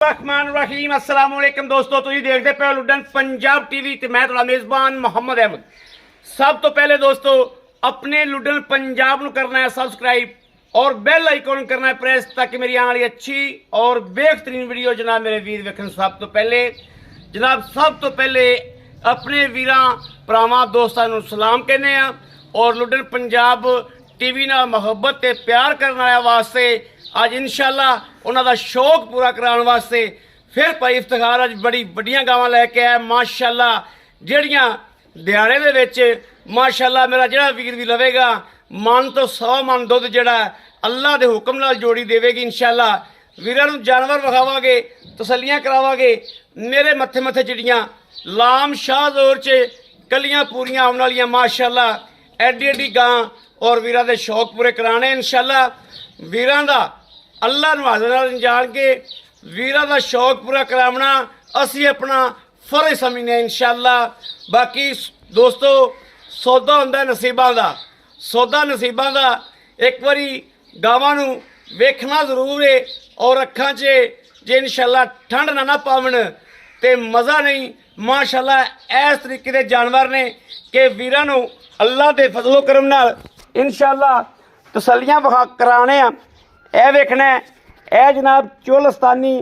रहीम अस्सलाम वालेकुम दोस्तों, तुसीं देखते पे लुडन पंजाब टीवी ते मैं तुहाडा मेज़बान मोहम्मद अहमद। सब तो पहले दोस्तों अपने लुडन पंजाब नूं करना है सब्सक्राइब और बेल आइकॉन करना है प्रेस, ताकि मेरी आने वाली अच्छी और बेहतरीन वीडियो जनाब मेरे वीर वेखन। सब तो पहले अपने वीरां भरावां दोस्तां नूं सलाम कहने आ और लुडन पंजाब टीवी नाल मुहब्बत ते प्यार करने वाले वास्ते अज इंशाअल्लाह उन्हां दा शौक पूरा कराने वास्ते फिर भाई इफ्तिखार अज बड़ी वड्डियां गावां लैके आया माशाअल्लाह, जिहड़ियां दिहाड़े दे विच माशाअल्लाह मेरा जिहड़ा वीर भी लवेगा मन तो 100 मन दुध जिहड़ा अल्लाह दे हुक्म नाल जोड़ी देवेगी इंशाअल्लाह। वीरां नूं जानवर विखावांगे, तसल्लियां करावांगे। मेरे मत्थे मत्थे चिड़ियां लाम शाहजोर च कलियां पूरियां आउण वालियां माशाअल्लाह, एडी एडी गां और वीरां दे शौक पूरे कराने इंशाअल्लाह। वीरां दा अल्लाह नूं हाज़र नाल जान के वीरां दा शौक पूरा करावना असीं अपना फर्ज समझने इंशाअल्लाह। बाकी दोस्तों सौदा हुंदा नसीबां दा, सौदा नसीबां दा। एक बारी गावां नूं वेखना जरूर है और अखां च जे इंशाअल्लाह ठंड ना पावन ते मज़ा नहीं माशाअल्लाह। इस तरीके दे जानवर ने कि वीरां नूं अल्लाह दे फजलो करम नाल इंशाअल्लाह तसल्लियां कराने आ। यह वेखना है जनाब चोलस्तानी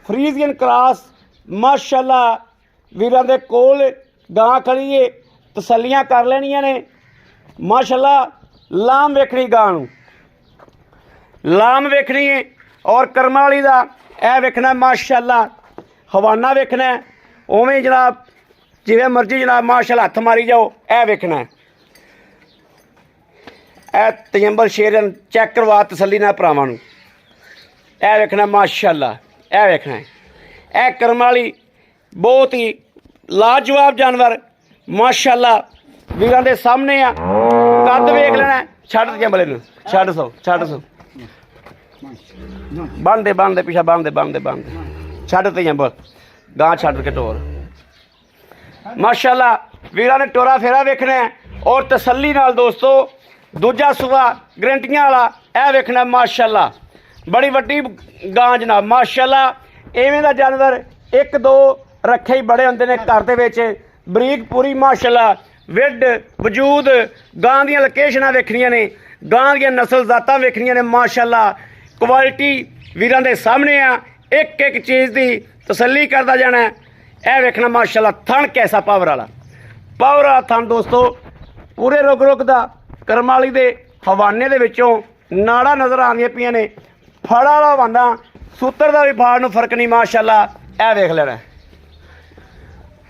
फ्रीजियन क्रॉस माशाअल्लाह। वीरां दे कोल गां खड़ी है, तसल्लियां कर लेनियां ने माशाअल्लाह। लाम वेखनी गां नूं, लाम वेखनी है और करम वाली दा यह वेखना माशाअल्लाह। हवाना वेखना है उवें जनाब जिवें मर्जी जनाब माशाअल्लाह हत्थ मारी जाओ। यह वेखना है तजंबल शेरन चेक करवा तसल्ली ना भरावां नूं। यह वेखना माशाअल्लाह, यह वेखना है यह करम वाली बहुत ही लाजवाब जानवर माशाअल्लाह। वीरां दे सामने आ कद वेख लेना। छड्ड तजंबल नूं, छड्ड सौ बन दे पिछा बन दे छड्ड तजंबल गां छड्ड के टोर माशाअल्लाह। वीरां ने टोरा फेरा वेखना है और तसल्ली नाल दोस्तों दूजा सुबह गरंटियां वाला यह वेखना माशाअल्लाह। बड़ी वड्डी गां जनाब माशाअल्लाह। इवें दा जानवर एक दो रखे ही बड़े होंदे ने घर दे विच, बरीक पूरी माशाअल्लाह। विड वजूद गां दियां लोकेशनां वेखनियां ने, गां दियां नस्ल जातां वेखनियां ने माशाअल्लाह। क्वालिटी वीरां दे सामने आ, एक एक चीज़ दी तसल्ली करदा जाना है। यह वेखना माशाअल्लाह। थन कैसा पावर वाला थन दोस्तों, पूरे रुक दा करम वाली दे हवाने दे विचों नाड़ा नज़र आंदियां पियां ने। फड़ वाला हवाना सूत्र का भी फाड़ नूं फर्क नहीं माशाअल्लाह। यह वेख लेना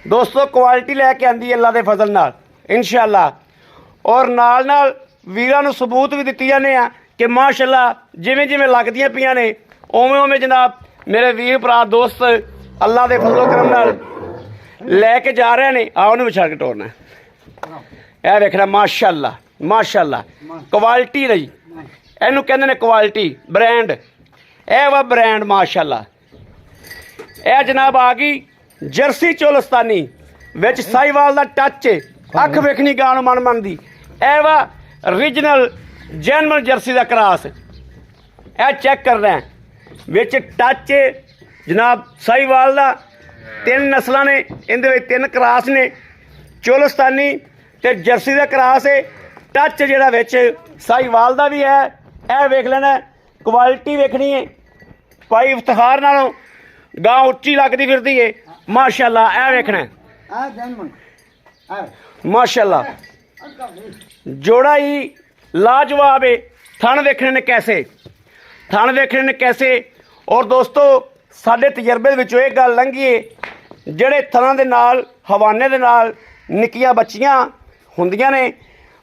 दोस्तों, क्वालिटी लैके आंदी अल्लाह दे फजल नाल इंशाअल्लाह। और नाल नाल वीरां नूं सबूत भी दित्ती जाने आ कि माशाअल्लाह जिवें जिवें लगदियां पियां ने उवें उवें जनाब मेरे वीर भरा दोस्त अल्लाह दे फजलो करम नाल लैके जा रहे ने। आओ नूं विछा के टोरना। यह वेखना माशाअल्लाह माशाअल्लाह। क्वालिटी रही इनू कहते हैं क्वालिटी ब्रांड, यह वा ब्रांड माशाअल्लाह। यह जनाब आ गई जर्सी चोलस्तानी विच साहिवाल दा टच, अख वेखनी गां नूं मन मन दी। यह वा ओरिजिनल जैनमन जर्सी का क्रॉस, यह चेक करना है विच टच जनाब साहिवाल दा। 3 नस्लां ने इहदे विच, 3 क्रॉस ने, चोलस्तानी ते जर्सी का क्रॉस है। टच जिहड़ा विच साहिवाल दा भी है। यह वेख लेना, क्वालिटी वेखनी है भाई। इफ्तिखार नालों गां उच्ची लगती फिरती है माशाअल्लाह। यह वेखना माशाअल्लाह, जोड़ा ही लाजवाब है। थन वेखने ने कैसे, थन वेखने ने कैसे। और दोस्तों साडे तजर्बे विचों एक गल लंघी है, जिहड़े थनां दे नाल हवाने दे नाल निक्कियां बच्चियां हुंदियां ने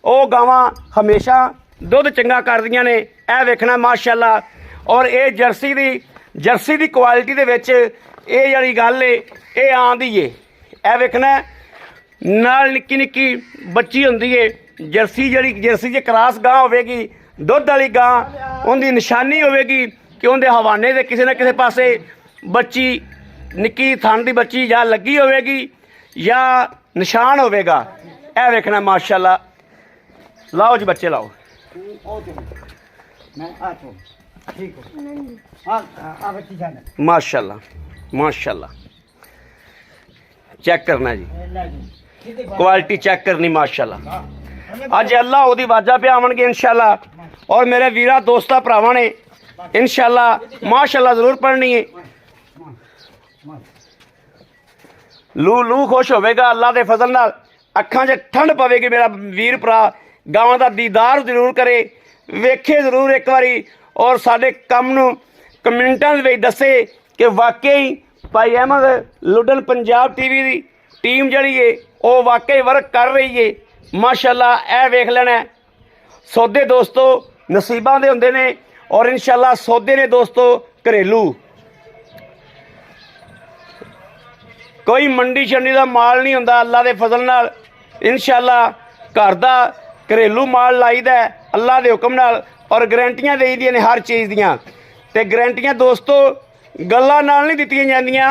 ਉਹ गावां हमेशा दुध चंगा करदियां ने। यह वेखना माशाअल्लाह। और ये जर्सी दी क्वालिटी दे विच ये जिहड़ी गल है ये आंदी है। यह वेखना नाल निक्की निक्की बच्ची हुंदी है। जर्सी च क्रॉस गां होवेगी, दुध वाली गां, उनकी निशानी होवेगी कि उनके हवाने दे किसी न किसी पासे बच्ची निक्की थन दी बच्ची या लगी होवेगी या निशान होवेगा। यह वेखना माशाअल्लाह। लाओ जी बच्चे लाओ। माशाअल्लाह। माशाल्लाह चेक करना जी, क्वालिटी चेक करनी माशाल्लाह। अज अल्लाह ओदी वाजा पे आवणगे इंशाल्लाह और मेरे वीरा दोस्ता भरावां ने इंशाल्लाह माशाल्लाह जरूर पढ़नी है। लू लू खुश होवेगा अल्लाह के फजल नाल, अखां 'च ठंड पवेगी। मेरा वीर भरा गावां दा दीदार जरूर करे, वेखे जरूर एक बारी और साडे कम नूं कमेंटां दे विच दसे कि वाकई भाई अहमद लुडन पंजाब टीवी दी टीम जिहड़ी है वो वाकई वर्क कर रही है माशाल्लाह। ए वेख लेना सौदे दोस्तों नसीबां दे हुंदे ने और इंशाल्लाह सौदे ने दोस्तों घरेलू, कोई मंडी शंडी का माल नहीं हुंदा अल्लाह के फजल नाल। इंशाल्लाह घर दा घरेलू माल लाईदा अल्लाह के हुक्म नाल और गारंटियां देई दियां ने हर चीज़ दियां। ते गारंटियां दोस्तों गल्लां नाल नहीं दित्तियां जांदियां,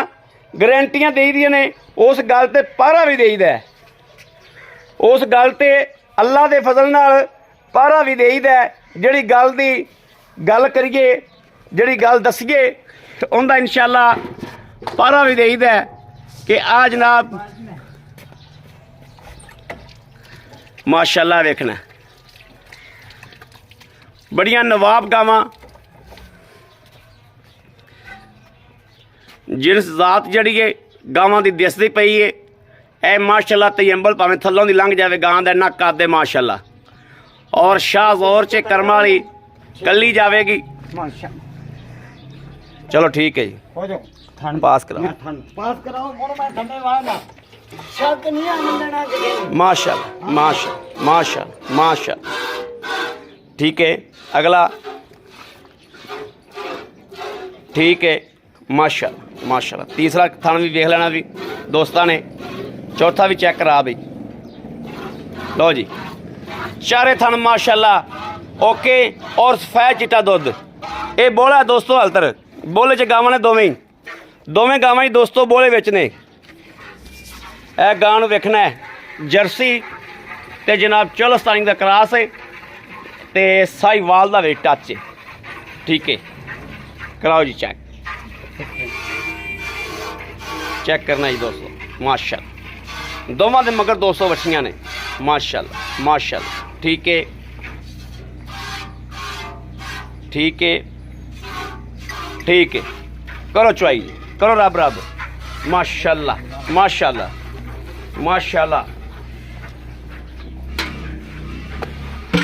गारंटियां देई दियां ने। उस गल ते पहरा भी देईदा, उस गल ते अल्लाह के फजल नाल पहरा भी देईदा। जिहड़ी गल दी गल करिए, जिहड़ी गल दसीए उनका इंशाल्लाह पहरा भी देईदा कि आ जनाब माशाल्लाह वेखना बड़ियां नवाब गावां जिस जात जड़ी है गावां दी दिसदी पई है। ए माशाल्लाह तयंबल भावें थल्लों दी लंघ जावे गां दा नक आदे माशाल्लाह और शाह जोर च कर्म वाली कली जावेगी माशाल्लाह। चलो ठीक है जी पास कराओ, पास कराओ माशाल्लाह माशाल्लाह माशाल्लाह माशाल्लाह। ठीक है अगला, ठीक है माशाल्लाह माशाल्लाह। तीसरा थान भी देख लेना भी दोस्तों ने, चौथा भी चेक करा भी। लो जी चारे थान माशाल्लाह ओके और सफेद चिट्टा दुध। ये बोला है दोस्तों हलतर बोले च गावां ने दोवें गावां ही दोस्तों बोले विच ने। यह गां नूं वेखना है जर्सी ते जनाब चोलस्तानी का क्रॉस है ते साहीवाल दा वे टच है। ठीक है कराओ जी चेक, चेक करना जी दोस्तों माशाल्लाह। दोवां दे मगर 200 बछियां ने माशाल्लाह माशाल्लाह। ठीक है ठीक है ठीक है करो चुआई जी, करो रब रब माशाल्लाह माशाल्लाह माशाल्लाह।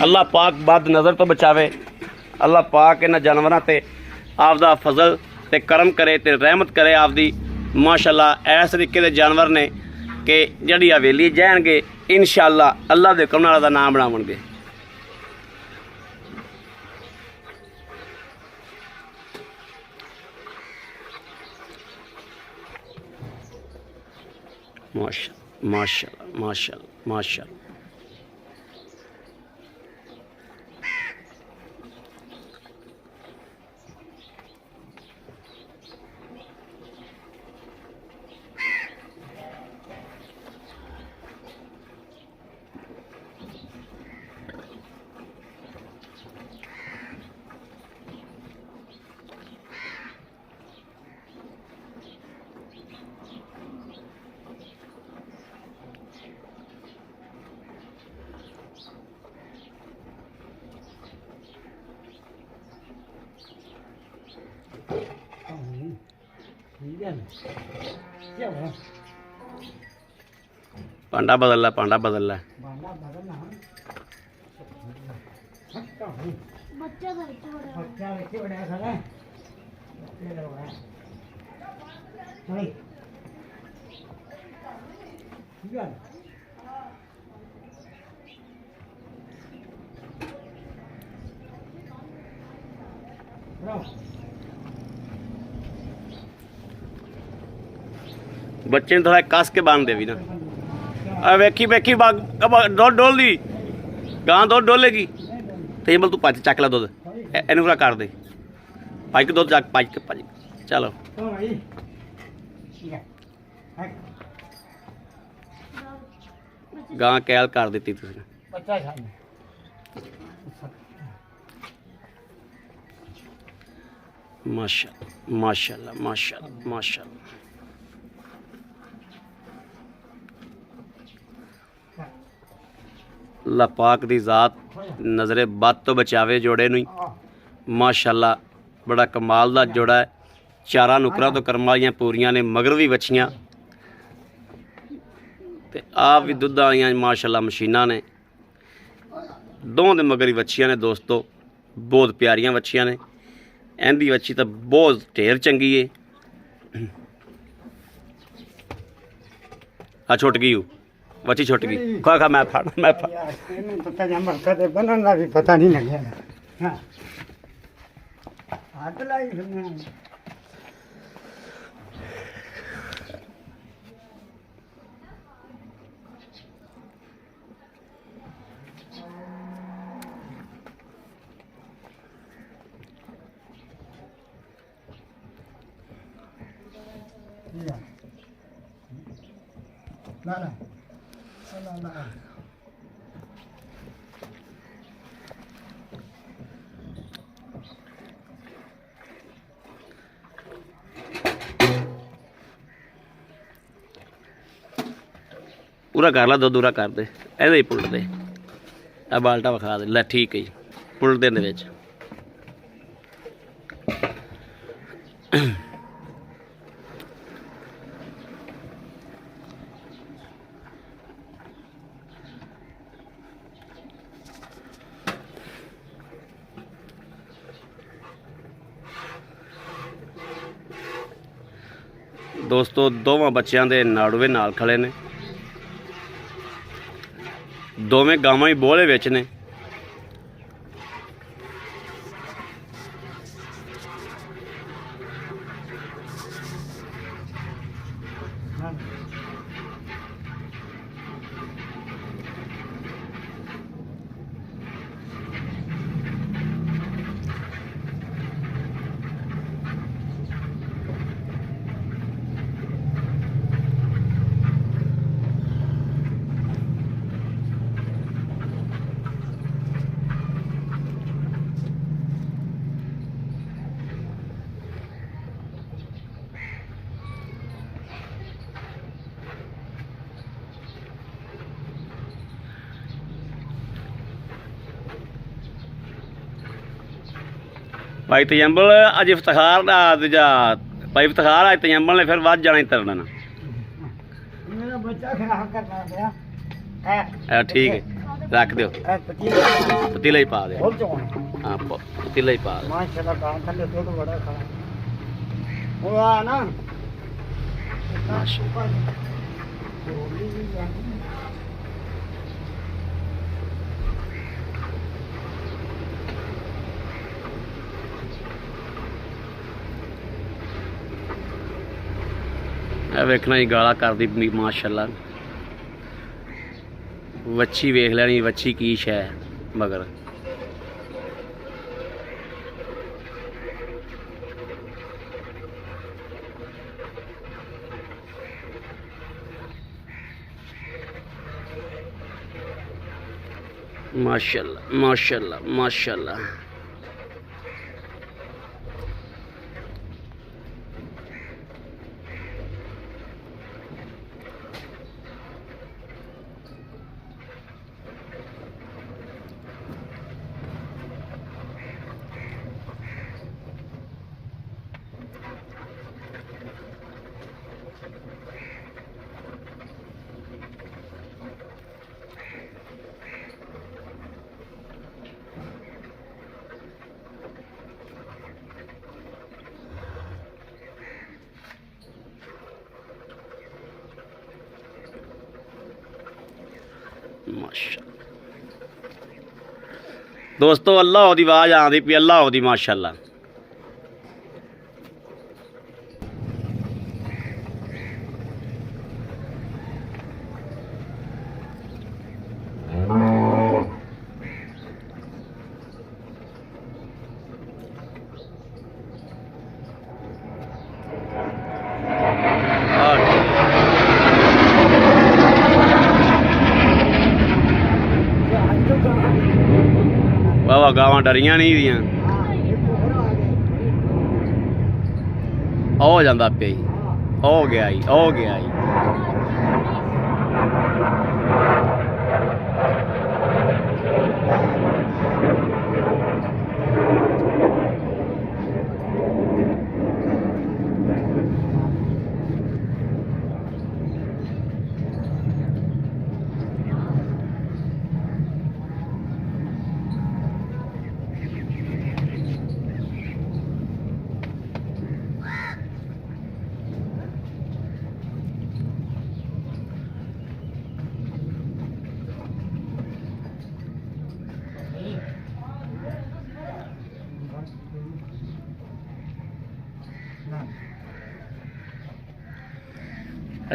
अल्लाह पाक बद नज़र तो बचावे, अल्लाह पाक इन्हां जानवरां ते आपदा फजल ते करम करे ते रहमत करे आपदी माशाल्लाह। इस तरीके दे जानवर ने कि जिहड़ी हवेली जाणगे इंशाअल्लाह अल्लाह दे हुक्म नाल दा नाम बनावणगे। माशाल्लाह माशाल्लाह माशाल्लाह माशाल्लाह। पांडा बदल ला, पांडा बदल ला। बच्चे ने थोड़ा कस के बांध दे भी ना। वेखी वेखी दुध डोल दी गां दुध डोलेगी तो ये बोल तू भज चक ला दुध इन पूरा कर दे भज के दुध जग भज के भज। चलो गां कैल कर दी तुसीं। माशाअल्लाह माशाअल्लाह माशाअल्लाह माशाअल्लाह। अल्लाह पाक दी ज़ात नज़रे बद तो बचावे जोड़े नूं माशाअल्लाह बड़ा कमाल दा जोड़ा है। चारा नुकरां तो करम वालियां पूरियां ने मगर भी बच्चियां ते आप भी दुद्ध वालियां माशाअल्लाह मशीनां ने दोवां दे मगर ही बच्चियां ने दोस्तों बहुत प्यारियां बच्चियां ने। इहदी बच्ची तो बहुत ढेर चंगी है। आ छुट गई बच्ची छुट गई खा खा मैं बनना भी पता नहीं लगे हाथ लाई ना ना ना ना पूरा कर ला दुद्ध पूरा कर दे ऐसे ही पुलट दे आ बाल्टा विखा दे लै ठीक है जी पुलट दे विच दोस्तों दोवां बच्चों के नाड़ूए नाल खड़े ने दोवें गावां ही बोले विच ने। भाई तजंबल अज इफ्तार दूजा भाई इफ्तार अज तजंबल ने फिर वध जाना तरना ना मेरा बच्चा खराब करना गया ठीक है रख दो पतीला ही पा दे हाँ पतीला ही पा दे माशाल्लाह काम कर ले तो बड़ा खा वो आ ना वेखना ही गाला कर दी माशाल्लाह वच्छी वेख लैनी वच्छी की शै मगर माशाल्लाह माशाल्लाह माशाल्लाह दोस्तों अल्लाह दी आवाज़ आती पी अल्लाह दी माशाल्लाह वाह गावां डरियां नहीं दियां ਹੋ ਜਾਂਦਾ ਪਿਆ ਜੀ, ਹੋ ਗਿਆ ਜੀ, ਹੋ ਗਿਆ ਜੀ।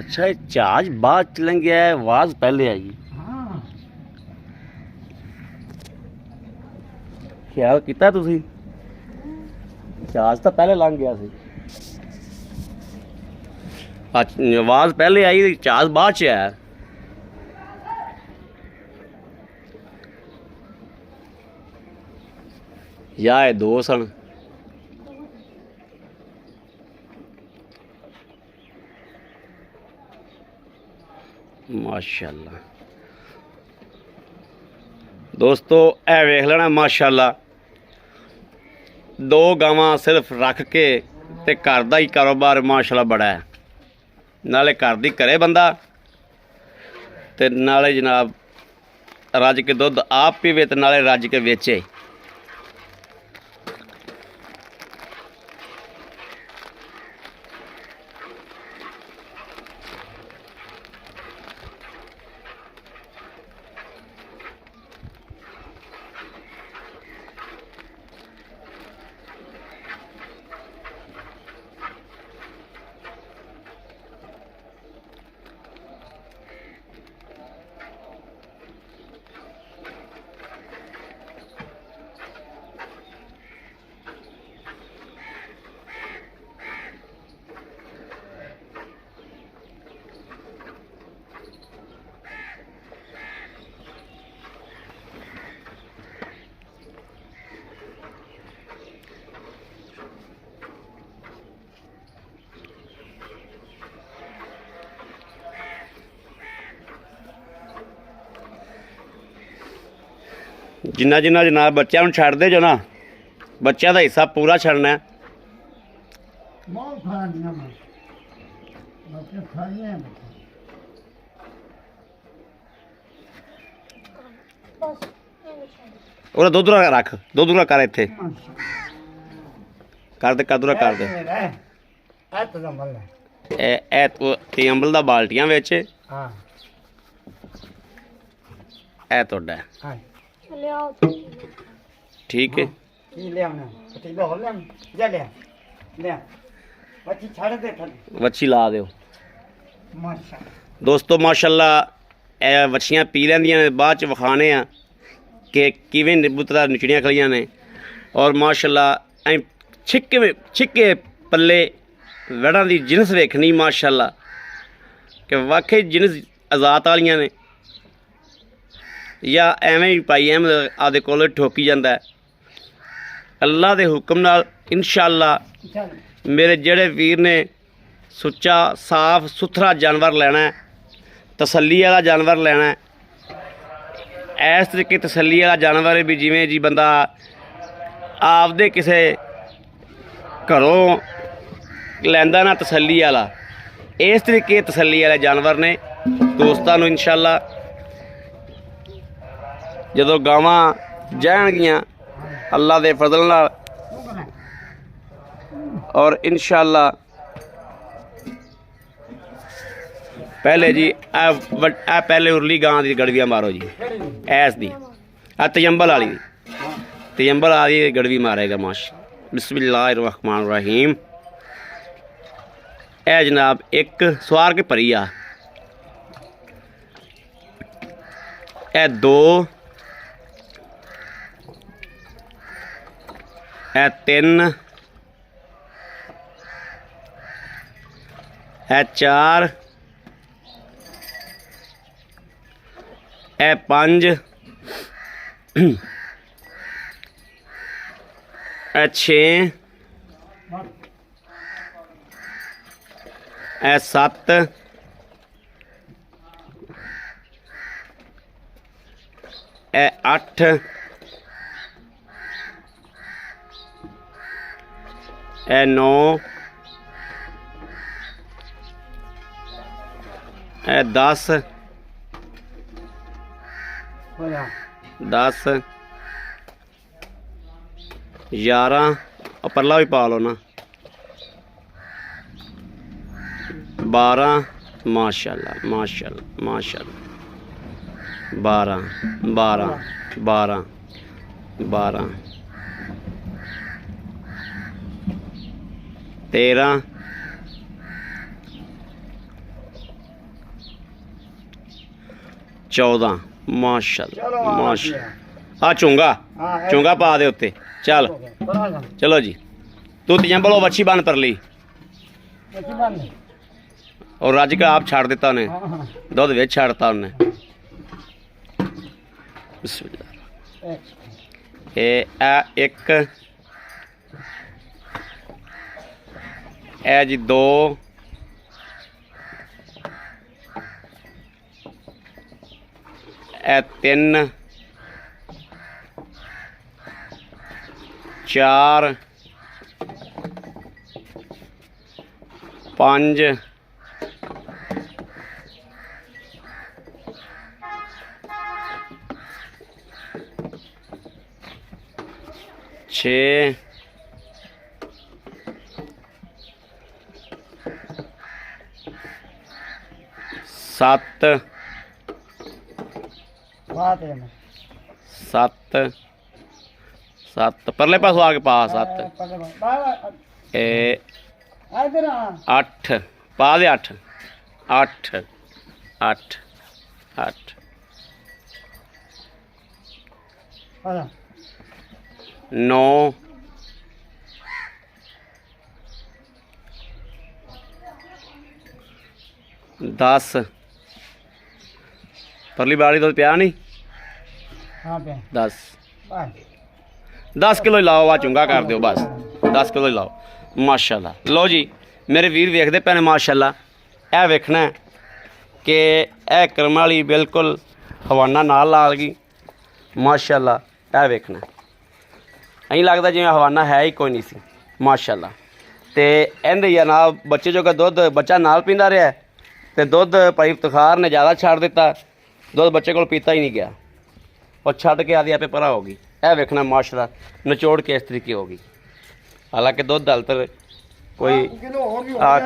अच्छा ये जहाज बाद चलन गया है, आवाज पहले आई। हाँ ख्याल किया तुसी? जहाज तो पहले लंघ गया सी, आवाज पहले आई, जहाज बाद च आया। या ये दो सन। माशाल्लाह दोस्तों ए वेख लेना माशाल्लाह, दो गावां सिर्फ रख के ते घर दा ही कारोबार माशाल्लाह बड़ा है। नाले घर दी करे बंदा ते नाले जनाब रज के दुध आप पीवे ते नाले रज के बेचे। जिन्ना जिन्ना जनाब बच्चों छड़ दे जो ना, बच्चों का हिस्सा पूरा छड़ना है। बहुत खाना मैं बच्चे खाइए हैं। और दुध रख, दुध कर इत्थे कर दे, कदूरा कर दे। ए ते अंबल दा बाल्टियां विच हाँ ए तोड़ा है, हाँ ठीक है। ले आना पतीला हो ले जा ले ले बच्ची छाड़ दे थले वच्छी ला दो माशाल्लाह। दोस्तों माशाल्लाह ए वच्छियां पी लैंदियां ने, बाद च विखाने आ कि किवें निबुतरा निचड़ियां खड़ियां ने। और माशाल्लाह ऐ छिक्के पल्ले वड़ा दी जिनस वेखनी माशाल्लाह कि वाकई जिनस आजात वालियां ने, या एवें ही पाई अहमद आदे कोल ठोकी जाता है। अल्लाह के हुक्म नाल इंशाअल्लाह मेरे जेड़े वीर ने सुच्चा साफ सुथरा जानवर लेना है, तसल्ली वाला जानवर लेना है। इस तरीके तसल्ली वाला जानवर भी जिमें जी बंदा आपदे किसे घरों लैंदा ना तसल्ली वाला, इस तरीके तसल्ली वाले जानवर ने दोस्तों नूं इंशाअल्लाह जदों गावां जाणगियां अल्लाह दे फजल नाल और इंशाअल्लाह पहले जी आ पहले उरली गां दी गड़वियां मारो जी, ऐस दी आ तजंबल वाली दी, तजंबल वाली गड़वी मारेगा माशा। बिस्मिल्लाहिर रहमानिर रहीम। ए जनाब एक सवार के भरी आ, ए दो, ए तीन, ए चार, ए पांच, ए छे, ਇਹ 7 ਇਹ 8 ਇਹ 9 ਇਹ 10 ਹੋਇਆ 10 11 और परला भी पा लो ना 12 माशाल्लाह माशाल्लाह माशाल्लाह 12 12 12 12 13 14 माशाल्लाह चलो माशाल्लाह आ चुंगा हाँ, चुंगा पा दे उत्ते चल चलो जी तू तियां बोलो बच्ची बन पर ली और रज के आप छाड़ देता उन्हें दुध विच छाड़ता उन्हें बिस्मिल्लाह एक ए जी 2 ए 3 4 5 6 7 7 7 परले पासों आके पा 7 8 पा दे 8 8 8 8 9 10 परली बाड़ी तो पिया नहीं 10 10 किलो ही लाओ आ चुंगा कर दो बस 10 किलो ही लाओ माशाल्लाह लो जी मेरे वीर वेखते पे ने माशाल्लाह ए वेखना है कि ए करम वाली बिल्कुल हवाना नाल ला गई माशाल्लाह ए वेखना अं लगता जिवें हवाना है ही कोई नहीं सी माशाल्लाह ते इहदे जनाब बच्चे जो का दुध बच्चा नाल पींदा रहा ते दुध भाई इफ्तिखार ने ज़्यादा छाड़ दिता दुध बच्चे को पीता ही नहीं गया और छड़ के आदि आपे परा होगी ए वेखना माशाल्लाह निचोड़ के इस तरीके होगी हालांकि दुध हल तक कोई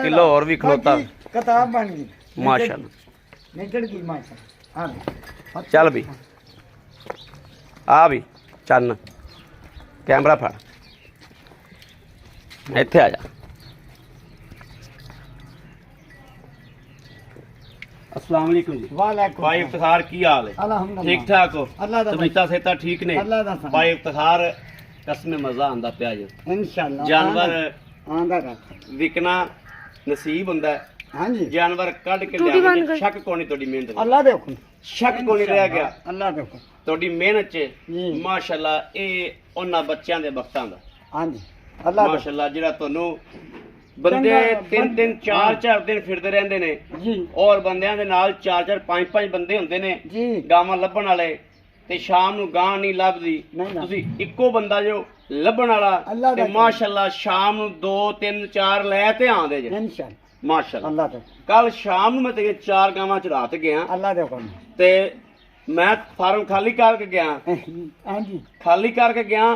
किलो और भी खलोता किताब बन गई माशाल्लाह निकल गई माशाल्लाह चल भी आ भी चल कैमरा फड़ इत्थे आ जा अस्सलाम वालेकुम जी वालेकुम भाई इफ्तिखार की हाल है अल्हम्दुलिल्लाह ठीक ठाक हो अल्लाह दा तबीयत सेहत ठीक ने अल्लाह दा सलाम। भाई इफ्तिखार कसम मजा आंदा पिया जो इंशाल्लाह जानवर आंदा कर विकना नसीब हुंदा है हां जी जानवर कढ़ के लिया शक कोनी तोड़ी मेहनत अल्लाह दे हुक्म शक कोनी रह गया अल्लाह दे हुक्म तोड़ी मेहनत च जी। माशाल्लाह ਇਹ ਉਹਨਾਂ ਬੱਚਿਆਂ ਦੇ ਵਕਤਾਂ ਦਾ हां जी अल्लाह दे ਮਾਸ਼ਾਅੱਲਾ ਜਿਹੜਾ ਤੁਹਾਨੂੰ ਬੰਦੇ ਚੰਗਾ, 3 4 ਦਿਨ ਫਿਰਦੇ ਰਹਿੰਦੇ ਨੇ जी ਔਰ ਬੰਦਿਆਂ ਦੇ ਨਾਲ 4 5 ਬੰਦੇ ਹੁੰਦੇ ਨੇ जी ਗਾਵਾਂ ਲੱਭਣ ਵਾਲੇ ਤੇ ਸ਼ਾਮ ਨੂੰ ਗਾਂ ਨਹੀਂ ਲੱਭਦੀ ਨਹੀਂ ਨਾ। ਤੁਸੀਂ ਇੱਕੋ ਬੰਦਾ ਜੋ ਲੱਭਣ ਵਾਲਾ ਅੱਲਾ ਦਾ ਤੇ ਮਾਸ਼ਾਅੱਲਾ ਸ਼ਾਮ ਨੂੰ 2 3 4 ਲੈ ਤੇ ਆਉਂਦੇ ਜੇ इंशाल्लाह ਮਾਸ਼ਾਅੱਲਾ अल्लाह दे ਕੱਲ ਸ਼ਾਮ ਨੂੰ ਮੈਂ ਤੇ 4 ਗਾਵਾਂ ਚੜਾ ਕੇ ਗਿਆ अल्लाह दे हुक्म ਤੇ ਮੈਂ ਫਾਰਮ ਖਾਲੀ ਕਰਕੇ ਗਿਆ हां जी ਖਾਲੀ ਕਰਕੇ ਗਿਆ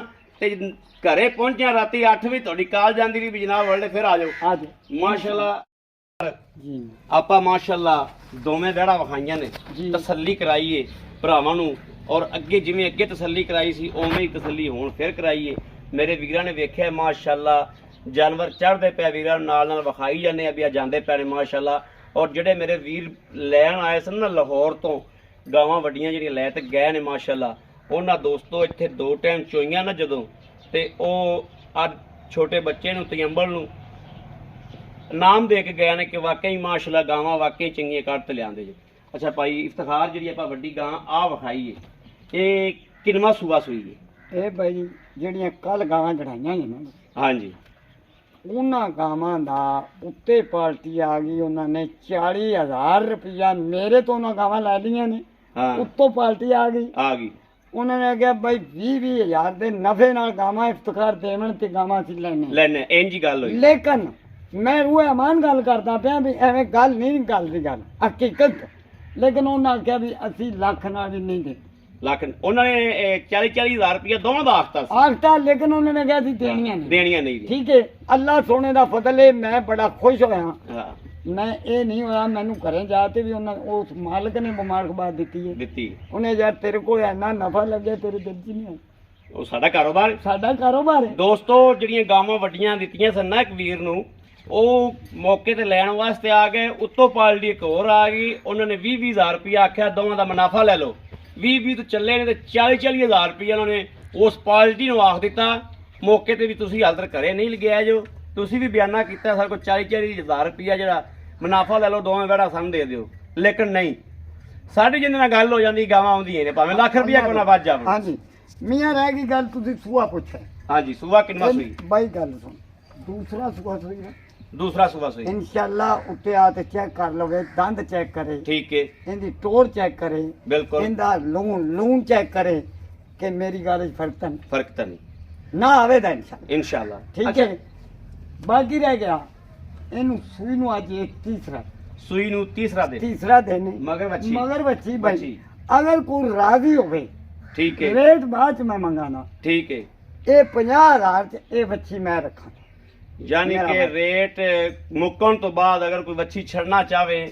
ਤੇ ਘਰੇ ਪਹੁੰਚਿਆ ਰਾਤੀ 8 ਵਜੇ ਤੁਹਾਡੀ ਕਾਲ ਜਾਂਦੀ ਰਹੀ ਵੀ ਜਨਾਬ ਵਰਲੇ ਫਿਰ ਆ ਜਾਓ आज ਮਾਸ਼ਾਅੱਲਾ जी ਆਪਾਂ ਮਾਸ਼ਾਅੱਲਾ ਦੋਵੇਂ ਵਿਹੜਾ ਵਿਖਾਈਆਂ ਨੇ ਜੀ। ਤਸੱਲੀ ਕਰਾਈਏ ਭਰਾਵਾਂ ਨੂੰ ਔਰ ਅੱਗੇ ਜਿਵੇਂ ਅੱਗੇ ਤਸੱਲੀ ਕਰਾਈ ਸੀ ਉਵੇਂ ਹੀ ਤਸੱਲੀ ਹੁਣ ਫਿਰ ਕਰਾਈਏ ਮੇਰੇ ਵੀਰਾਂ ਨੇ ਵੇਖਿਆ ਮਾਸ਼ਾਅੱਲਾ ਜਾਨਵਰ ਚੜ੍ਹਦੇ ਪਏ ਵੀਰਾਂ ਨੂੰ ਨਾਲ ਨਾਲ ਵਿਖਾਈ ਜਾਂਦੇ ਆ ਵੀ ਆ ਜਾਂਦੇ ਪਏ ਨੇ ਮਾਸ਼ਾਅੱਲਾ ਔਰ ਜਿਹੜੇ ਮੇਰੇ ਵੀਰ ਲੈਣ ਆਏ ਸਨ ਨਾ ਲਾਹੌਰ ਤੋਂ ਗਾਵਾਂ ਵੱਡੀਆਂ ਜਿਹੜੀਆਂ ਲੈ ਤੇ ਗਏ ਨੇ ਮਾਸ਼ਾਅੱਲਾ ਉਹਨਾਂ ਦੋਸਤੋ ਇੱਥੇ 2 ਟਾਈਮ ਚੋਈਆਂ ਨਾ ਜਦੋਂ ਤੇ ਉਹ ਅੱਜ ਛੋਟੇ ਬੱਚੇ ਨੂੰ ਤਯੰਬਲ ਨੂੰ ਨਾਮ ਦੇ ਕੇ ਗਏ ਨੇ ਕਿ ਵਾਕਈ ਮਾਸ਼ਾਅੱਲਾ ਗਾਵਾਂ ਵਾਕਈ ਚੰਗੀਆਂ ਕੱਢ ਤੇ ਲਿਆਂਦੇ ਜੀ ਅੱਛਾ ਭਾਈ ਇਫਤਖਾਰ ਜਿਹੜੀ ਆਪਾਂ ਵੱਡੀ ਗਾਂ ਆ ਵਿਖਾਈਏ ਇਹ ਕਿੰਨਵਾਂ ਸੂਆ ਸੂਈ ਹੈ ਇਹ ਭਾਈ ਜਿਹੜੀਆਂ ਕੱਲ ਗਾਵਾਂ ਚੜਾਈਆਂ ਨੇ ਨਾ ਹਾਂਜੀ ਉਹਨਾਂ ਗਾਵਾਂ ਦਾ ਉੱਤੇ ਪਾਰਟੀ ਆ ਗਈ, ਉਹਨਾਂ ਨੇ 40,000 ਰੁਪਇਆ ਮੇਰੇ ਤੋਂ ਉਹਨਾਂ ਗਾਵਾਂ ਲੈ ਲਈਆਂ ਨੇ। ਹਾਂ ਉੱਤੋਂ ਪਾਰਟੀ ਆ ਗਈ, ਉਹਨਾਂ ਨੇ ਕਿਹਾ ਬਈ 20,000 ਦੇ ਨਫੇ ਨਾਲ ਗਾਵਾਂ ਇਫਤਖਾਰ ਦੇਵਣ ਤੇ ਗਾਵਾਂ ਅਸੀਂ ਲੈਣੇ। ਇੰਜ ਹੀ ਗੱਲ ਹੋਈ। ਲੇਕਿਨ ਮੈਂ ਉਹ ਅਮਾਨ ਗੱਲ ਕਰਦਾ ਪਿਆ ਵੀ ਐਵੇਂ ਗੱਲ ਨਹੀਂ, ਗੱਲ ਦੀ ਗੱਲ ਹਕੀਕਤ। ਲੇਕਿਨ ਉਹਨਾਂ ਆਖਿਆ ਵੀ ਅਸੀਂ ਲੱਖ ਨਾਲ ਵੀ ਨਹੀਂ ਦੇ ਲੱਖ ਉਹਨਾਂ ਨੇ 40,000 ਰੁਪਇਆ ਦੋਵਾਂ ਦਾ ਆਖਤਾ ਸੀ। ਆਖਤਾ, ਲੇਕਿਨ ਉਹਨਾਂ ਨੇ ਕਿਹਾ ਸੀ ਦੇਣੀਆਂ ਨਹੀਂ। ਠੀਕ ਹੈ, ਅੱਲਾਹ ਸੋਹਣੇ ਦਾ ਫਜ਼ਲ ਹੈ, ਮੈਂ ਬੜਾ ਖੁਸ਼ ਹੋਇਆ। ਹਾਂ ਮੈਂ ਇਹ ਨਹੀਂ ਹੋਇਆ ਮੈਨੂੰ ਘਰੇ ਜਾ ਕੇ ਵੀ ਉਹਨਾਂ ਉਸ ਮਾਲਕ ਨੇ ਮੁਬਾਰਕਬਾਦ ਦਿੱਤੀ। ਉਹਨੇ ਯਾਰ ਤੇਰੇ ਕੋਲ ਇੰਨਾ ਨਫਾ ਲੱਗਿਆ, ਤੇਰੇ ਦਿਲ 'ਚ ਨਹੀਂ ਆਇਆ। ਉਹ ਸਾਡਾ ਕਾਰੋਬਾਰ ਹੈ ਦੋਸਤੋ। ਜਿਹੜੀਆਂ ਗਾਵਾਂ ਵੱਡੀਆਂ ਦਿੱਤੀਆਂ ਸਨ ਨਾ ਇੱਕ ਵੀਰ ਨੂੰ, ਉਹ ਮੌਕੇ ਤੇ ਲੈਣ ਵਾਸਤੇ ਆ ਗਏ। ਉੱਤੋਂ ਪਾਲਟੀ ਇੱਕ ਹੋਰ ਆ ਗਈ, ਉਹਨਾਂ ਨੇ 20,000 ਰੁਪਇਆ ਆਖਿਆ ਦੋਵਾਂ ਦਾ ਮੁਨਾਫਾ ਲੈ ਲਓ। 20 ਤੋਂ ਚੱਲੇ ਨੇ ਤੇ 40,000 ਰੁਪਇਆ ਉਹਨਾਂ ਨੇ ਉਸ ਪਾਲਟੀ ਨੂੰ ਆਖ ਦਿੱਤਾ। ਮੌਕੇ ਤੇ ਵੀ ਤੁਸੀਂ ਹਾਲ ਤੱਕ ਘਰੇ ਨਹੀਂ ਲਗਿਆ ਜੋ, ਤੁਸੀਂ ਵੀ ਬਿਆਨਾ ਕੀਤਾ ਸਾਡੇ ਕੋਲ 40,000 ਰੁਪਇਆ ਜਿਹੜਾ ਮੁਨਾਫਾ ਲੈ ਲਓ, ਦੋਵੇਂ ਵੜਾ ਸਾਨੂੰ ਦੇ ਦਿਓ। ਲੇਕਿਨ ਨਹੀਂ, ਸਾਡੀ ਜਿੰਨੇ ਨਾਲ ਗੱਲ ਹੋ ਜਾਂਦੀ ਗਾਵਾਂ ਆਉਂਦੀਆਂ ਨੇ, ਭਾਵੇਂ ਲੱਖ ਰੁਪਇਆ ਕੋਨਾ ਵੱਜ ਜਾਵੇ। ਹਾਂਜੀ ਮੀਆਂ ਰਹਿ ਗਈ ਗੱਲ, ਤੁਸੀਂ ਸੂਆ ਪੁੱਛਿਆ। ਹਾਂਜੀ ਸੂਆ ਕਿੰਨਾ ਸੂਈ? ਬਾਈ ਗੱਲ ਸੁਣ, ਦੂਸਰਾ ਸੂਆ ਸੂਈ ਨਾ, ਦੂਸਰਾ ਸੂਆ ਸੂਈ ਇਨਸ਼ਾਅੱਲਾ। ਉੱਤੇ ਆ ਤੇ ਚੈੱਕ ਕਰ ਲਓਗੇ, ਦੰਦ ਚੈੱਕ ਕਰੇ, ਠੀਕ ਹੈ, ਇਹਦੀ ਟੋਰ ਚੈੱਕ ਕਰੇ, ਬਿਲਕੁਲ ਇਹਦਾ ਲੂਣ ਚੈੱਕ ਕਰੇ ਕਿ ਮੇਰੀ ਗੱਲ 'ਚ ਫਰਕ ਤਾਂ ਨਹੀਂ ਨਾ ਆਵੇ ਤਾਂ ਇਨਸ਼ਾਅੱਲਾ। ਠੀਕ ਹੈ। ਬਾਕੀ ਰਹਿ ਗਿਆ ਇਹਨੂੰ ਸੂਈ ਨੂੰ ਅੱਜ ਇੱਕ ਸੂਈ ਨੂੰ ਤੀਸਰਾ ਦਿਨ ਮਗਰ ਬੱਚੀ ਬਾਈ। ਅਗਰ ਕੋਈ ਰਾਜ਼ੀ ਹੋਵੇ, ਠੀਕ ਹੈ, ਰੇਟ ਬਾਅਦ ਚ ਮੈਂ ਮੰਗਾਣਾ, ਠੀਕ ਹੈ। ਇਹ 50,000 ਚ ਇਹ ਬੱਚੀ ਮੈਂ ਰੱਖਾਂ। ਯਾਨੀ ਕਿ ਰੇਟ ਮੁੱਕਣ ਤੋਂ ਬਾਅਦ ਅਗਰ ਕੋਈ ਬੱਚੀ ਛੱਡਣਾ ਚਾਵੇ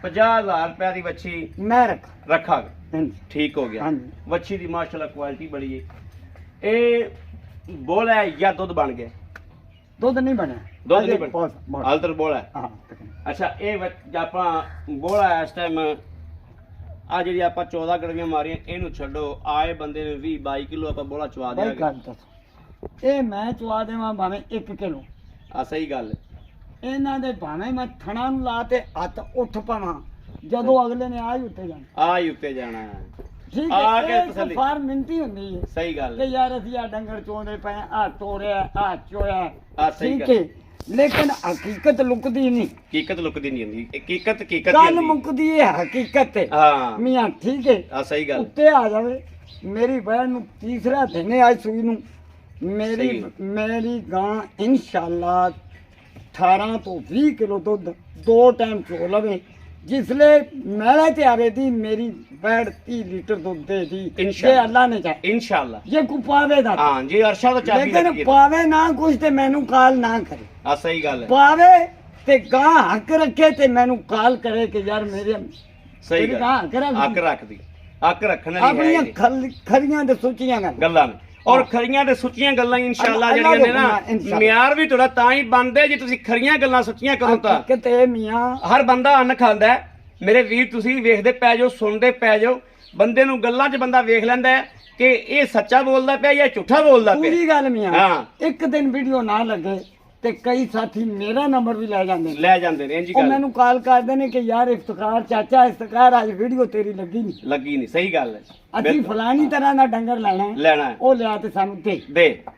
50,000 ਰੁਪਏ ਦੀ ਬੱਚੀ ਮੈਂ ਰੱਖਾਂਗਾ। ਠੀਕ ਹੋ ਗਿਆ। ਬੱਚੀ ਦੀ ਮਾਸ਼ਾਅੱਲਾ ਕੁਆਲਿਟੀ ਬੜੀ ਹੈ। ਇਹ ਬੋਲ ਹੈ ਜਾਂ ਦੁੱਧ ਬਣ ਗਿਆ? ਦੁੱਧ ਨਹੀਂ ਬਣਿਆ, ਹਾਲ ਤੱਕ ਬੋਲ ਹੈ। ਅੱਛਾ, ਇਹ ਆਪਾਂ ਬੋਲ ਹੈ ਇਸ ਟਾਈਮ ਆ ਜਿਹੜੀ ਆਪਾਂ 14 ਗੜਵੀਆਂ ਮਾਰੀਆਂ, ਇਹਨੂੰ ਛੱਡੋ, ਆਏ ਬੰਦੇ ਨੇ 20-22 ਕਿਲੋ ਆਪਾਂ ਬੋਲਾ ਚਵਾ ਦਿਆਂਗੇ। ਇਹ ਮੈਂ ਚਵਾ ਦੇਵਾਂ ਭਾਵੇਂ 1 ਕਿਲੋ, ਆ ਸਹੀ ਗੱਲ। ਇਹਨਾਂ ਦੇ ਭਾਵੇਂ ਮੈਂ ਥਣਾ ਨੂੰ ਲਾ ਤੇ ਹੱਥ ਉੱਠ ਪਾਵਾਂ, ਜਦੋਂ ਅਗਲੇ ਨੇ ਆ ਹੀ ਉੱਤੇ ਜਾਣਾ। ਠੀਕ ਹੈ, ਇਹ ਫਾਰ ਮਿੰਤੀ ਹੁੰਦੀ ਹੈ। ਸਹੀ ਗੱਲ ਕਿ ਯਾਰ ਅਸੀਂ ਆ ਡੰਗਰ ਚੋਂਦੇ ਪਏ, ਆ ਤੋੜਿਆ, ਆ ਚੋਇਆ। ਸਹੀ ਠੀਕ ਹੈ, ਲੇਕਿਨ ਹਕੀਕਤ ਲੁਕਦੀ ਨਹੀਂ। ਹਕੀਕਤ ਹੁੰਦੀ। ਹਕੀਕਤ ਗੱਲ ਮੁੱਕਦੀ ਹੈ ਹਕੀਕਤ ਤੇ। ਹਾਂ ਮੀਆਂ ਠੀਕ ਹੈ, ਆ ਸਹੀ ਗੱਲ। ਉੱਤੇ ਆ ਜਾਵੇ ਮੇਰੀ ਬਹਿਣ ਨੂੰ ਤੀਸਰਾ ਦਿਨ ਹੈ ਅੱਜ ਸੂਈ ਨੂੰ। ਮੇਰੀ ਗਾਂ ਇਨਸ਼ਾਅੱਲਾ 18 ਤੋਂ 20 ਕਿਲੋ ਦੁੱਧ 2 ਟਾਈਮ ਚੋ ਲਵੇ। जिसले मेले ते आवे दी मेरी बैठ 30 लीटर दूध दे दी इंशाअल्लाह। अल्लाह ने चाहे इंशाअल्लाह ये को पावे दा। हां जी अरशा तो चाबी लेकिन पावे ना कुछ ते मैनू कॉल ना करे। हां सही गल है। पावे ते गां हक रखे ते मैनू कॉल करे कि यार मेरे सही गल हक रख दी। हक रखना नहीं है अपनी खरियां ते सोचियां गल्लां और खरियां ते सुच्चियां गल्लां इंशाअल्लाह ਜਿਹੜੀਆਂ ਨੇ ਨਾ ਮਿਆਰ ਵੀ ਤੁਹਾਡਾ ਤਾਂ ਹੀ ਬਣਦੇ ਜੇ ਤੁਸੀਂ ਖਰੀਆਂ ਗੱਲਾਂ ਸੱਚੀਆਂ ਕਰੋ ਤਾਂ। ਕਿਤੇ ਮੀਆਂ ਹਰ ਬੰਦਾ ਅੰਨ ਖਾਂਦਾ ਮੇਰੇ ਵੀਰ, ਤੁਸੀਂ ਵੇਖਦੇ ਪੈ ਜਾਓ, ਸੁਣਦੇ ਪੈ ਜਾਓ, ਬੰਦੇ ਨੂੰ ਗੱਲਾਂ 'ਚ ਬੰਦਾ ਵੇਖ ਲੈਂਦਾ ਕਿ ਇਹ ਸੱਚਾ ਬੋਲਦਾ ਪਿਆ ਜਾਂ ਝੂਠਾ ਬੋਲਦਾ ਪਿਆ। ਪੂਰੀ ਗੱਲ ਮੀਆਂ। ਹਾਂ, ਇੱਕ ਦਿਨ ਵੀਡੀਓ ਨਾ ਲੱਗੇ ਤੇ ਕਈ ਸਾਥੀ ਮੇਰਾ ਨੰਬਰ ਵੀ ਲੈ ਜਾਂਦੇ ਨੇ ਇੰਜੀ ਗੱਲ। ਉਹ ਮੈਨੂੰ ਕਾਲ ਕਰਦੇ ਨੇ ਕਿ ਯਾਰ ਇਫਤਖਾਰ ਚਾਚਾ ਇਫਤਖਾਰ ਅੱਜ ਵੀਡੀਓ ਤੇਰੀ ਲੱਗੀ ਨਹੀਂ। ਸਹੀ ਗੱਲ ਹੈ। ਅਸੀਂ ਫਲਾਨੀ ਤਰ੍ਹਾਂ ਦਾ ਡੰਗਰ ਲੈਣਾ ਉਹ ਲਿਆ ਤੇ ਸਾਨੂੰ ਦੇ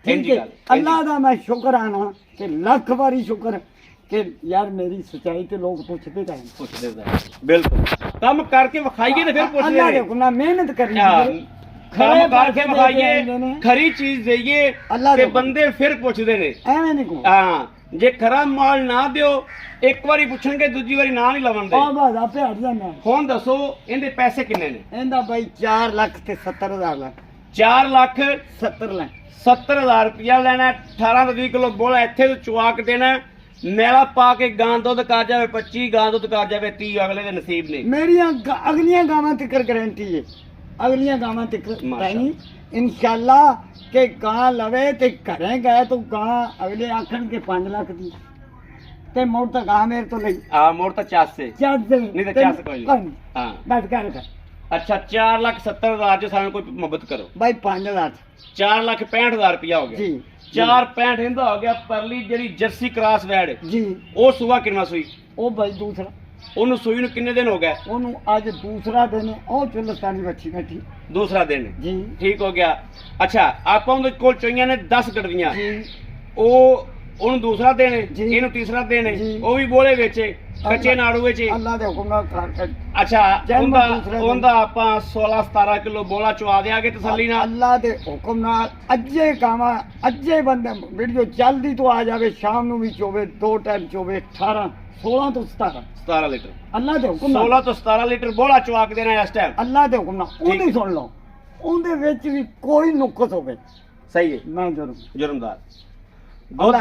ਇੰਜੀ ਗੱਲ। ਅੱਲਾਹ ਦਾ ਮੈਂ ਸ਼ੁਕਰਾਨਾ ਕਿ ਲੱਖ ਵਾਰੀ ਸ਼ੁਕਰ ਕਿ ਯਾਰ ਮੇਰੀ ਸਚਾਈ ਤੇ ਲੋਕ ਪੁੱਛਦੇ ਤਾਂ ਬਿਲਕੁਲ ਕੰਮ ਕਰਕੇ ਵਿਖਾਈਏ ਤੇ ਫਿਰ ਪੁੱਛਦੇ ਨੇ। ਅੱਲਾਹ ਮਿਹਨਤ ਕਰਨੀ, ਖਰੇ ਕਰਕੇ ਵਿਖਾਈਏ, ਖਰੀ ਚੀਜ਼ ਦੇਈਏ ਤੇ ਬੰਦੇ ਫਿਰ ਪੁੱਛਦੇ ਨੇ। ਐਵੇਂ ਨਹੀਂ ਕੋ ਹਾਂ, ਜੇ ਖਰਾ ਮਾਲ ਨਾ ਦਿਓ ਇੱਕ ਵਾਰੀ ਪੁੱਛਣਗੇ, ਦੂਜੀ ਵਾਰੀ ਨਾ ਨਹੀਂ ਲਵਣਦੇ। ਆ ਬਸ ਆਪੇ ਹਟ ਜਾਂਦਾ। ਹੁਣ ਦੱਸੋ ਇਹਦੇ ਪੈਸੇ ਕਿੰਨੇ ਨੇ? ਇਹਦਾ ਬਾਈ 4,70,000 4,70,000 ਰੁਪਇਆ ਲੈਣਾ। 18 ਤੋਂ 20 ਕਿਲੋ ਬੋਲਾ ਇੱਥੇ ਤੋਂ ਚੁਆ ਕੇ ਦੇਣਾ। ਮੇਲਾ ਪਾ ਕੇ ਗਾਂ ਦੁੱਧ ਕਰ ਜਾਵੇ 25, ਗਾਂ ਦੁੱਧ ਕਰ ਜਾਵੇ 30, ਅਗਲੇ ਦੇ ਨਸੀਬ ਨੇ। ਮੇਰੀਆਂ ਅਗਲੀਆਂ ਗਾਵਾਂ ਤੱਕ ਗਾਰੰਟੀ ਹੈ, ਅਗਲੀਆਂ ਗਾਵਾਂ ਤੱਕ इंशाअल्लाह के गां लवे ते घरे गए तो गां अगले आखन के 5 लाख दी ते मोड़ तो गां मेरे तो नहीं। हां मोड़ तो 4 से नहीं तो 4 से कोई नहीं। हां बस कर। अच्छा 4,70,000 जो सानू कोई मोहब्बत करो भाई 5,000 4,65,000 रुपया हो गया जी। 4,65 इंदा हो गया। परली जेडी जर्सी क्रॉस वैड जी ओ सुवा कितना सुई? ओ भाई दूसरा ਉਹਨੂੰ ਸੂਈ ਨੂੰ ਕਿੰਨੇ ਦਿਨ ਹੋ ਗਏ? ਉਹਨੂੰ ਅੱਜ ਦੂਸਰਾ ਦਿਨ ਹੈ। ਉਹ ਚੁਲਸਤਾਨੀ ਬੱਚੀ ਬੈਠੀ ਦੂਸਰਾ ਦਿਨ ਜੀ। ਠੀਕ ਹੋ ਗਿਆ। ਅੱਛਾ ਆਪਾਂ ਉਹਦੇ ਕੋਲ ਚੋਈਆਂ ਨੇ 10 ਗੜਵੀਆਂ ਜੀ। ਉਹ ਉਹਨੂੰ ਦੂਸਰਾ ਦਿਨ ਜੀ। ਇਹਨੂੰ ਤੀਸਰਾ ਦਿਨ ਜੀ। ਉਹ ਵੀ ਬੋਲੇ ਵਿੱਚ ਕੱਚੇ ਨਾੜੂ ਵਿੱਚ ਅੱਲਾ ਦੇ ਹੁਕਮ ਨਾਲ ਖਾ ਕੇ ਅੱਛਾ ਜਨਮ ਉਹਦਾ ਦੂਸਰੇ ਦਿਨ। ਉਹਦਾ ਆਪਾਂ 16 17 ਕਿਲੋ ਬੋਲਾ ਚਵਾ ਦਿਆਂਗੇ ਤਸੱਲੀ ਨਾਲ ਅੱਲਾ ਦੇ ਹੁਕਮ ਨਾਲ ਅੱਜੇ ਕਾਵਾਂ ਅੱਜੇ ਬੰਦੇ ਵੀਡੀਓ ਜਲਦੀ ਤੋਂ ਆ ਜਾਵੇ ਸ਼ਾਮ ਨੂੰ ਵੀ ਚੋਵੇ 2 ਟਾਈਮ ਚੋਵੇ 18 16 ਤੋਂ 17 17 ਲੀਟਰ ਅੱਲਾ ਦੇ ਹੁਕਮ ਨਾਲ 16 ਤੋਂ 17 ਲੀਟਰ ਬੋਲਾ ਚਵਾ ਕੇ ਦੇਣਾ ਇਸ ਟਾਈਮ ਅੱਲਾ ਦੇ ਹੁਕਮ ਨਾਲ ਉਹਦੀ ਸੁਣ ਲਓ ਉਹਦੇ ਵਿੱਚ ਵੀ ਕੋਈ ਨੁਕਸ ਹੋਵੇ ਸਹੀ ਹੈ ਮੈਂ ਜਰੂਰ ਜੁਰਮਦਾਰ ਦੁੱਧ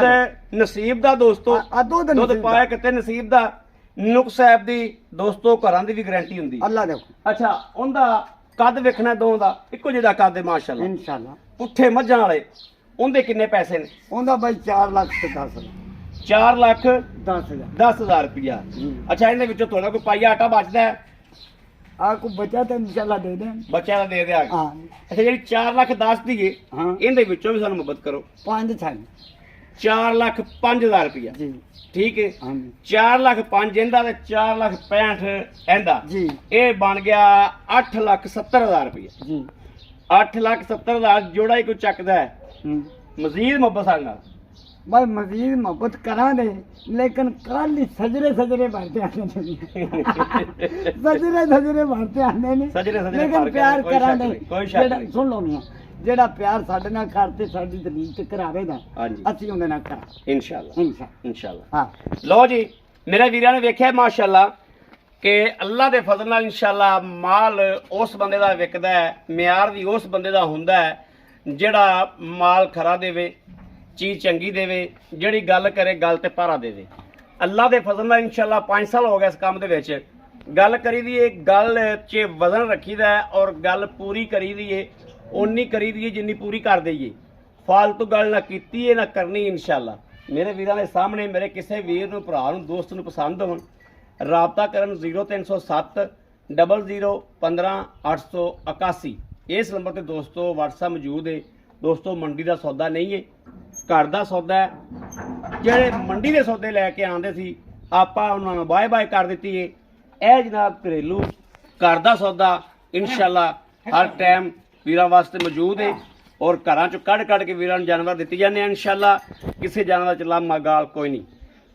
ਨਸੀਬ ਦਾ ਦੋਸਤੋ ਆ ਦੁੱਧ ਦੁੱਧ ਨਸੀਬ ਪਾਇਆ ਦਾ। ਕਿਤੇ ਨਸੀਬ ਦਾ ਨੁਕਸ ਸਾਹਿਬ ਦੀ ਦੋਸਤੋ ਘਰਾਂ ਦੀ ਵੀ ਗਾਰੰਟੀ ਹੁੰਦੀ ਅੱਲਾ ਦੇ ਹੁਕਮ ਅੱਛਾ ਉਹਦਾ ਕੱਦ ਵੇਖਣਾ ਦੋ ਦਾ ਇੱਕੋ ਜਿਹਦਾ ਕੱਦ ਹੈ ਮਾਸ਼ਾਅੱਲਾ ਇਨਸ਼ਾਅੱਲਾ ਪੁੱਠੇ ਮੱਝਾਂ ਵਾਲੇ ਉਹਦੇ ਕਿੰਨੇ ਪੈਸੇ ਨੇ ਉਹਦਾ ਬਾਈ 4 ਲੱਖ ਤੇ 10 4 ਲੱਖ 10,000 10,000 ਰੁਪਇਆ ਜੀ। ਅੱਛਾ ਇਹਦੇ ਵਿੱਚੋਂ ਥੋੜਾ ਕੋਈ ਪਾਈਆ ਆਟਾ ਬਚਦਾ ਹੈ ਆ ਕੋ ਬਚਾ ਤੇ ਇਨਸ਼ਾਅੱਲਾ ਦੇ ਦੇ ਬੱਚਿਆਂ ਦਾ ਦੇ ਦਿਆਂਗੇ ਹਾਂ ਅੱਛਾ ਜਿਹੜੀ 4 ਲੱਖ 10 ਦੀ ਏ ਹਾਂ ਇਹਦੇ ਵਿੱਚੋਂ ਵੀ ਸਾਨੂੰ ਮਦਦ ਕਰੋ 5 ਛੱਡ 4 ਲੱਖ 5,000 ਰੁਪਇਆ ਜੀ ਠੀਕ ਹੈ ਹਾਂਜੀ 4 ਲੱਖ 5 ਇਹਦਾ ਤੇ 4 ਲੱਖ 65 ਇਹਦਾ ਜੀ ਇਹ ਬਣ ਗਿਆ 8 ਲੱਖ 70,000 ਰੁਪਇਆ ਜੀ 8 ਲੱਖ 70,000 ਜੋੜਾ ਹੀ ਕੋਈ ਚੱਕਦਾ ਹੈ ਹੂੰ ਮਜ਼ੀਦ ਮੁਹੱਬਤ ਸਾਡੇ ਨਾਲ भाई मजीद मोहब्बत करा दे लेकिन कल ही सजरे सजरे भरते आने सजरे सजरे भरते आने नहीं सजरे सजरे लेकिन भर के प्यार कोई करा शक दे नहीं, कोई शक जेड़ा- नहीं। सुन लो मियां जेड़ा प्यार साडे नाल करते साडी दलील ते करावेगा ਹਾਂਜੀ ਅਸੀਂ ਉਹਦੇ ਨਾਲ ਕਰਾਂ ਇਨਸ਼ਾਅੱਲਾ ਇਨਸ਼ਾਅੱਲਾ ਇਨਸ਼ਾਅੱਲਾ ਹਾਂ ਲਓ ਜੀ ਮੇਰੇ ਵੀਰਾਂ ਨੇ ਵੇਖਿਆ ਮਾਸ਼ਾਅੱਲਾ ਕਿ ਅੱਲਾ ਦੇ ਫਜ਼ਲ ਨਾਲ ਇਨਸ਼ਾਅੱਲਾ ਮਾਲ ਉਸ ਬੰਦੇ ਦਾ ਵਿਕਦਾ ਹੈ ਮਿਆਰ ਵੀ ਉਸ ਬੰਦੇ ਦਾ ਹੁੰਦਾ ਹੈ ਜਿਹੜਾ ਮਾਲ ਖਰਾ ਦੇਵੇ ਚੀਜ਼ ਚੰਗੀ ਦੇਵੇ ਜਿਹੜੀ ਗੱਲ ਕਰੇ ਗੱਲ ਤੇ ਭਾਰਾ ਦੇਵੇ ਅੱਲਾ ਦੇ ਫਜ਼ਲ ਨਾਲ ਇਨਸ਼ਾਅੱਲਾ 5 ਸਾਲ ਹੋ ਗਏ ਇਸ ਕੰਮ ਦੇ ਵਿੱਚ ਗੱਲ ਕਰੀ ਦੀ ਏ ਗੱਲ 'ਚ ਵਜ਼ਨ ਰੱਖੀਦਾ ਹੈ ਔਰ ਗੱਲ ਪੂਰੀ ਕਰੀ ਦੀ ਏ ਓਨੀ ਕਰੀ ਦੀ ਏ ਜਿੰਨੀ ਪੂਰੀ ਕਰ ਦਈਏ ਫਾਲਤੂ ਗੱਲ ਨਾ ਕੀਤੀ ਏ ਨਾ ਕਰਨੀ ਇਨਸ਼ਾਅੱਲਾ ਮੇਰੇ ਵੀਰਾਂ ਦੇ ਸਾਹਮਣੇ ਮੇਰੇ ਕਿਸੇ ਵੀਰ ਨੂੰ ਭਰਾ ਨੂੰ ਦੋਸਤ ਨੂੰ ਪਸੰਦ ਹੋਣ ਰਾਬਤਾ ਕਰਨ 0307 00 15 881 ਇਸ ਨੰਬਰ ਤੇ ਦੋਸਤੋ WhatsApp ਮੌਜੂਦ ਹੈ ਦੋਸਤੋ ਮੰਡੀ ਦਾ ਸੌਦਾ ਨਹੀਂ ਹੈ ਘਰ ਦਾ ਸੌਦਾ ਹੈ ਜਿਹੜੇ ਮੰਡੀ ਦੇ ਸੌਦੇ ਲੈ ਕੇ ਆਉਂਦੇ ਸੀ ਆਪਾਂ ਉਹਨਾਂ ਨੂੰ ਬਾਏ ਬਾਏ ਕਰ ਦਿੱਤੀ ਏ ਇਹ ਜਨਾਬ ਘਰੇਲੂ ਘਰ ਦਾ ਸੌਦਾ ਇਨਸ਼ਾਅੱਲਾ ਹਰ ਟਾਈਮ ਵੀਰਾਂ ਵਾਸਤੇ ਮੌਜੂਦ ਹੈ ਔਰ ਘਰਾਂ ਚੋਂ ਕੱਢ ਕੱਢ ਕੇ ਵੀਰਾਂ ਨੂੰ ਜਾਨਵਰ ਦਿੱਤੇ ਜਾਂਦੇ ਆ ਇਨਸ਼ਾਅੱਲਾ ਕਿਸੇ ਜਾਨਵਰ ਦਾ ਚਲਾ ਮਗਾਲ ਕੋਈ ਨਹੀਂ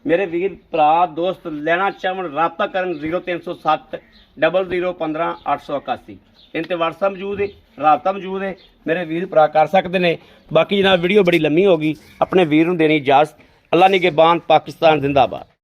ਮੇਰੇ ਵੀਰ ਭਰਾ ਦੋਸਤ ਲੈਣਾ ਚਾਹਣ ਰਾਬਤਾ ਕਰਨ 0307 00 15 881 इन ते WhatsApp मौजूद है राबता मौजूद है मेरे वीर भरा कर सकते हैं बाकी जनाब वीडियो बड़ी लम्मी होगी अपने वीर नूं देनी इजाजत अल्लाह निगहबान पाकिस्तान जिंदाबाद।